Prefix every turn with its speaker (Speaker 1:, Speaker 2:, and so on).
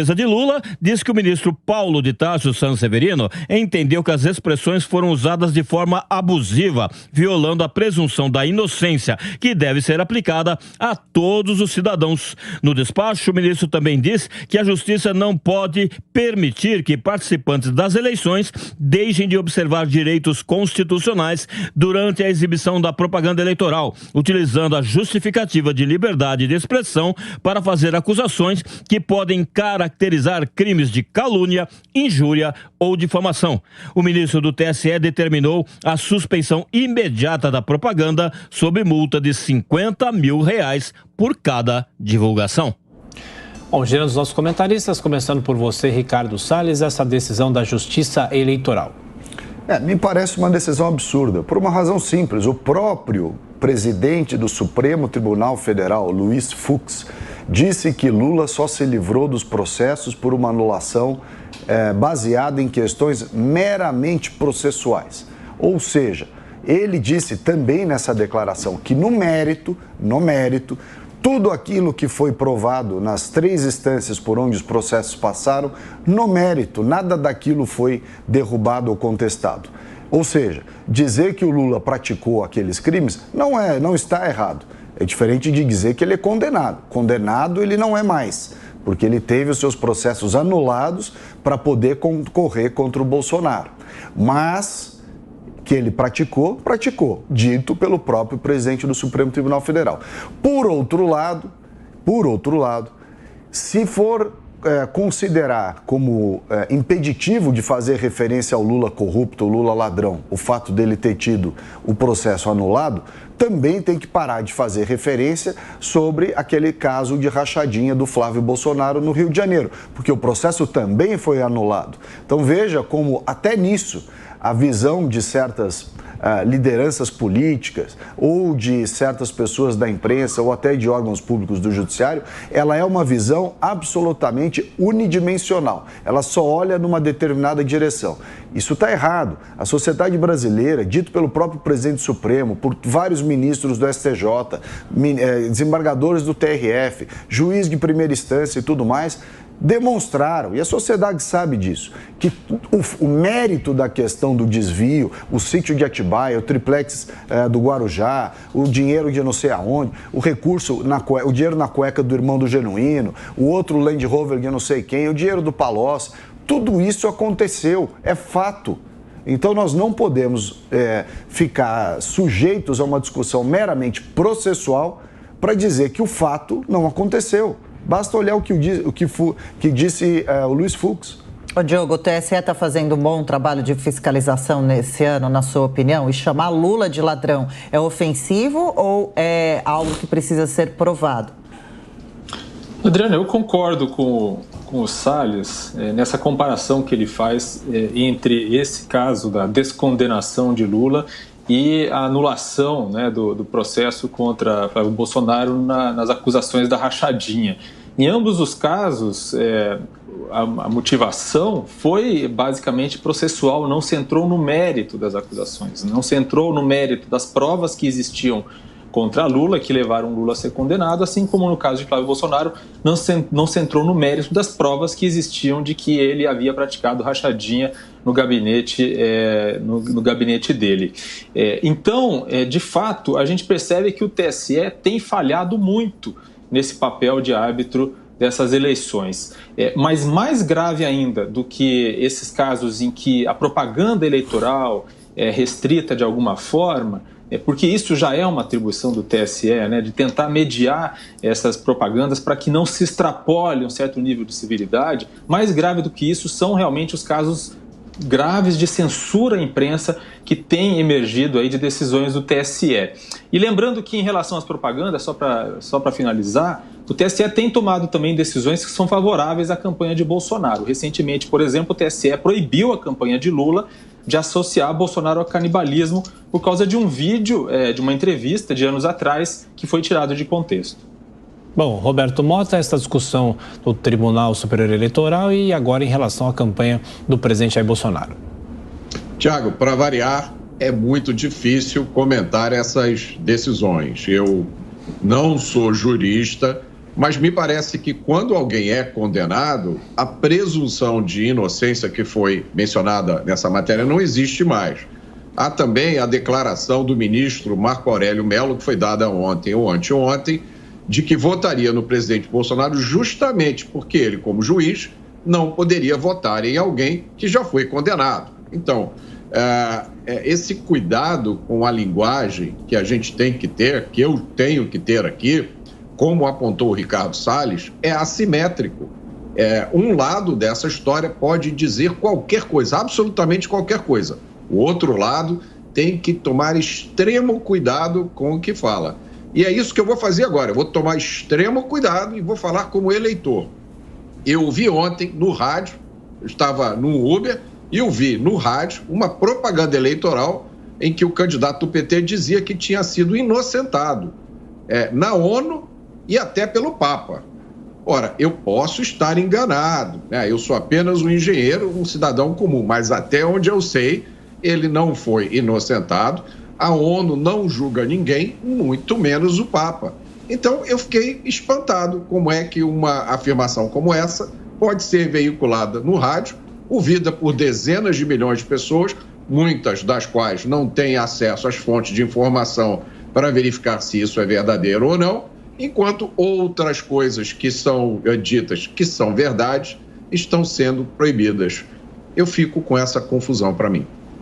Speaker 1: De Lula diz que o ministro Paulo de Tarso Sanseverino entendeu que as expressões foram usadas de forma abusiva, violando a presunção da inocência, que deve ser aplicada a todos os cidadãos. No despacho, o ministro também diz que a justiça não pode permitir que participantes das eleições deixem de observar direitos constitucionais durante a exibição da propaganda eleitoral, utilizando a justificativa de liberdade de expressão para fazer acusações que podem caracterizar crimes de calúnia, injúria ou difamação. O ministro do TSE determinou a suspensão imediata da propaganda sob multa de R$50 mil por cada divulgação.
Speaker 2: Bom, girando os nossos comentaristas, começando por você, Ricardo Salles, essa decisão da Justiça Eleitoral.
Speaker 3: Me parece uma decisão absurda, por uma razão simples. O próprio presidente do Supremo Tribunal Federal, Luiz Fux, disse que Lula só se livrou dos processos por uma anulação baseada em questões meramente processuais. Ou seja, ele disse também nessa declaração que no mérito, tudo aquilo que foi provado nas 3 instâncias por onde os processos passaram, no mérito, nada daquilo foi derrubado ou contestado. Ou seja, dizer que o Lula praticou aqueles crimes não está errado. É diferente de dizer que ele é condenado. Condenado ele não é mais, porque ele teve os seus processos anulados para poder concorrer contra o Bolsonaro. Mas que ele praticou, dito pelo próprio presidente do Supremo Tribunal Federal. Por outro lado, se for considerar como impeditivo de fazer referência ao Lula corrupto, ao Lula ladrão, o fato dele ter tido o processo anulado, também tem que parar de fazer referência sobre aquele caso de rachadinha do Flávio Bolsonaro no Rio de Janeiro, porque o processo também foi anulado. Então veja como até nisso a visão de certas lideranças políticas ou de certas pessoas da imprensa ou até de órgãos públicos do judiciário, ela é uma visão absolutamente unidimensional. Ela só olha numa determinada direção. Isso está errado. A sociedade brasileira, dito pelo próprio presidente do Supremo, por vários ministros do STJ, desembargadores do TRF, juiz de primeira instância e tudo mais, demonstraram, e a sociedade sabe disso, que o mérito da questão do desvio, o sítio de Atibaia, o triplex do Guarujá, o dinheiro de não sei aonde, o recurso, o dinheiro na cueca do irmão do Genuíno, o outro Land Rover de não sei quem, o dinheiro do Palocci, tudo isso aconteceu, é fato. Então nós não podemos ficar sujeitos a uma discussão meramente processual para dizer que o fato não aconteceu. Basta olhar o que disse o Luiz Fux.
Speaker 4: Ô Diogo, o TSE está fazendo um bom trabalho de fiscalização nesse ano, na sua opinião? E chamar Lula de ladrão é ofensivo ou é algo que precisa ser provado?
Speaker 5: Adriana, eu concordo com o Salles nessa comparação que ele faz entre esse caso da descondenação de Lula e a anulação do processo contra o Bolsonaro nas acusações da rachadinha. Em ambos os casos, a motivação foi basicamente processual, não se entrou no mérito das acusações, não se entrou no mérito das provas que existiam contra Lula, que levaram Lula a ser condenado, assim como no caso de Flávio Bolsonaro, não se entrou no mérito das provas que existiam de que ele havia praticado rachadinha no gabinete, no gabinete dele. Então, de fato, a gente percebe que o TSE tem falhado muito nesse papel de árbitro dessas eleições. Mas mais grave ainda do que esses casos em que a propaganda eleitoral é restrita de alguma forma, porque isso já é uma atribuição do TSE, de tentar mediar essas propagandas para que não se extrapole um certo nível de civilidade. Mais grave do que isso são realmente os casos graves de censura à imprensa que têm emergido aí de decisões do TSE. E lembrando que em relação às propagandas, só para finalizar, o TSE tem tomado também decisões que são favoráveis à campanha de Bolsonaro. Recentemente, por exemplo, o TSE proibiu a campanha de Lula de associar Bolsonaro ao canibalismo por causa de um vídeo, de uma entrevista de anos atrás, que foi tirado de contexto.
Speaker 2: Bom, Roberto Mota, esta discussão do Tribunal Superior Eleitoral e agora em relação à campanha do presidente Jair Bolsonaro.
Speaker 6: Tiago, para variar, é muito difícil comentar essas decisões. Eu não sou jurista, Mas me parece que quando alguém é condenado, a presunção de inocência que foi mencionada nessa matéria não existe mais. Há também a declaração do ministro Marco Aurélio Mello, que foi dada ontem ou anteontem, de que votaria no presidente Bolsonaro justamente porque ele, como juiz, não poderia votar em alguém que já foi condenado. Então, esse cuidado com a linguagem que a gente tem que ter, que eu tenho que ter aqui, como apontou o Ricardo Salles, é assimétrico. Um lado dessa história pode dizer qualquer coisa, absolutamente qualquer coisa. O outro lado tem que tomar extremo cuidado com o que fala. E é isso que eu vou fazer agora. Eu vou tomar extremo cuidado e vou falar como eleitor. Eu vi ontem no rádio, eu estava no Uber, e eu vi no rádio uma propaganda eleitoral em que o candidato do PT dizia que tinha sido inocentado na ONU e até pelo Papa. Ora, eu posso estar enganado, né? Eu sou apenas um engenheiro, um cidadão comum, mas até onde eu sei, ele não foi inocentado. A ONU não julga ninguém, muito menos o Papa. Então, eu fiquei espantado como é que uma afirmação como essa pode ser veiculada no rádio, ouvida por dezenas de milhões de pessoas, muitas das quais não têm acesso às fontes de informação para verificar se isso é verdadeiro ou não, enquanto outras coisas que são ditas que são verdade estão sendo proibidas. Eu fico com essa confusão para mim.